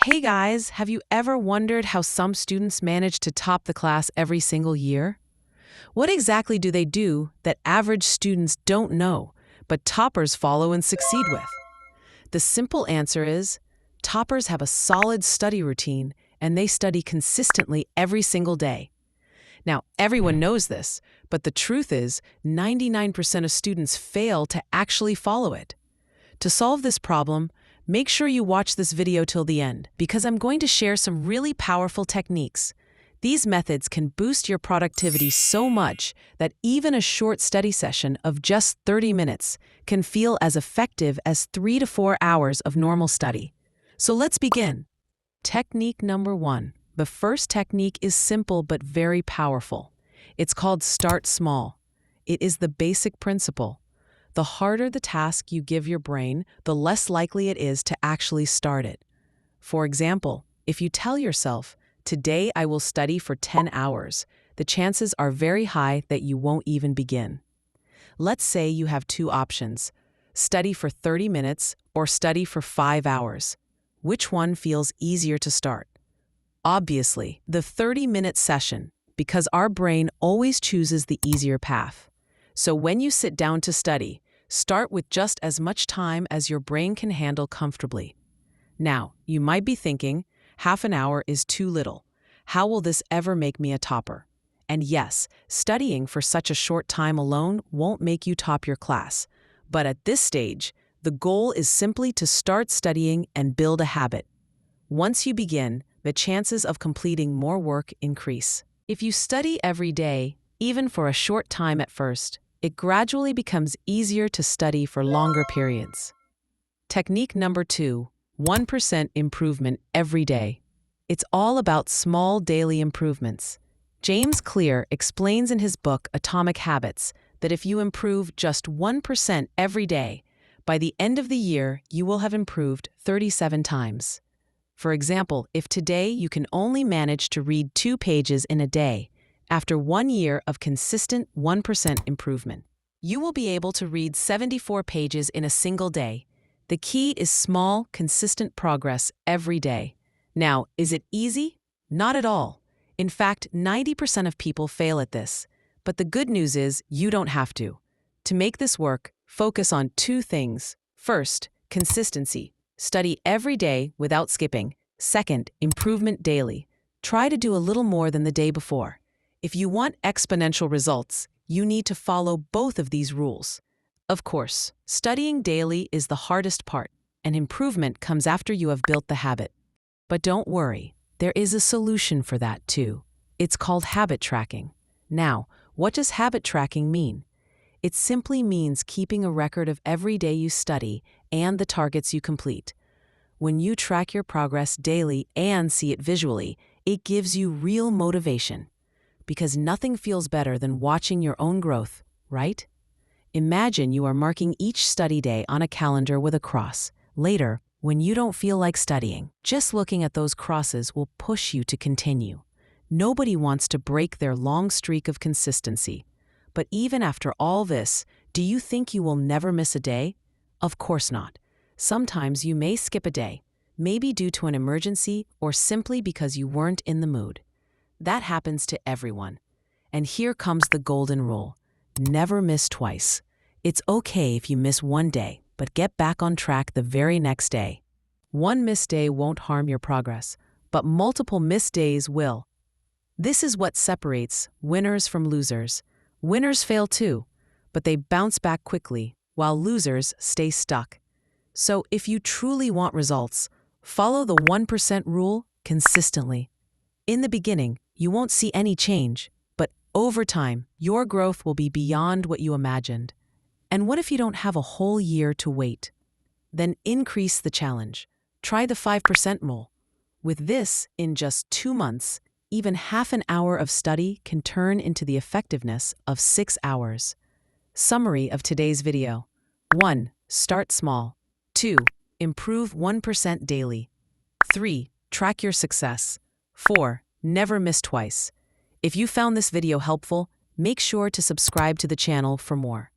Hey guys, have you ever wondered how some students manage to top the class every single year? What exactly do they do that average students don't know, but toppers follow and succeed with? The simple answer is toppers have a solid study routine and they study consistently every single day. Now, everyone knows this, but the truth is 99% of students fail to actually follow it. To solve this problem, make sure you watch this video till the end because I'm going to share some really powerful techniques. These methods can boost your productivity so much that even a short study session of just 30 minutes can feel as effective as 3 to 4 hours of normal study. So let's begin. Technique number 1. The first technique is simple but very powerful. It's called start small. It is the basic principle. The harder the task you give your brain, the less likely it is to actually start it. For example, if you tell yourself, "Today I will study for 10 hours," the chances are very high that you won't even begin. Let's say you have two options: study for 30 minutes or study for 5 hours. Which one feels easier to start? Obviously, the 30-minute session, because our brain always chooses the easier path. So when you sit down to study, start with just as much time as your brain can handle comfortably. Now, you might be thinking, half an hour is too little. How will this ever make me a topper? And yes, studying for such a short time alone won't make you top your class. But at this stage, the goal is simply to start studying and build a habit. Once you begin, the chances of completing more work increase. If you study every day, even for a short time at first, it gradually becomes easier to study for longer periods. Technique number 2, 1% improvement every day. It's all about small daily improvements. James Clear explains in his book Atomic Habits that if you improve just 1% every day, by the end of the year, you will have improved 37 times. For example, if today you can only manage to read 2 pages in a day, after 1 year of consistent 1% improvement, you will be able to read 74 pages in a single day. The key is small, consistent progress every day. Now, is it easy? Not at all. In fact, 90% of people fail at this. But the good news is you don't have to. To make this work, focus on 2 things. First, consistency. Study every day without skipping. Second, improvement daily. Try to do a little more than the day before. If you want exponential results, you need to follow both of these rules. Of course, studying daily is the hardest part, and improvement comes after you have built the habit. But don't worry, there is a solution for that too. It's called habit tracking. Now, what does habit tracking mean? It simply means keeping a record of every day you study and the targets you complete. When you track your progress daily and see it visually, it gives you real motivation. Because nothing feels better than watching your own growth, right? Imagine you are marking each study day on a calendar with a cross. Later, when you don't feel like studying, just looking at those crosses will push you to continue. Nobody wants to break their long streak of consistency. But even after all this, do you think you will never miss a day? Of course not. Sometimes you may skip a day, maybe due to an emergency or simply because you weren't in the mood. That happens to everyone. And here comes the golden rule. Never miss twice. It's okay if you miss one day, but get back on track the very next day. One missed day won't harm your progress, but multiple missed days will. This is what separates winners from losers. Winners fail too, but they bounce back quickly, while losers stay stuck. So if you truly want results, follow the 1% rule consistently. In the beginning, you won't see any change, but over time, your growth will be beyond what you imagined. And what if you don't have a whole year to wait? Then increase the challenge. Try the 5% rule. With this, in just 2 months, even half an hour of study can turn into the effectiveness of 6 hours. Summary of today's video. 1. Start small. 2. Improve 1% daily. 3. Track your success. 4. Never miss twice. If you found this video helpful, make sure to subscribe to the channel for more.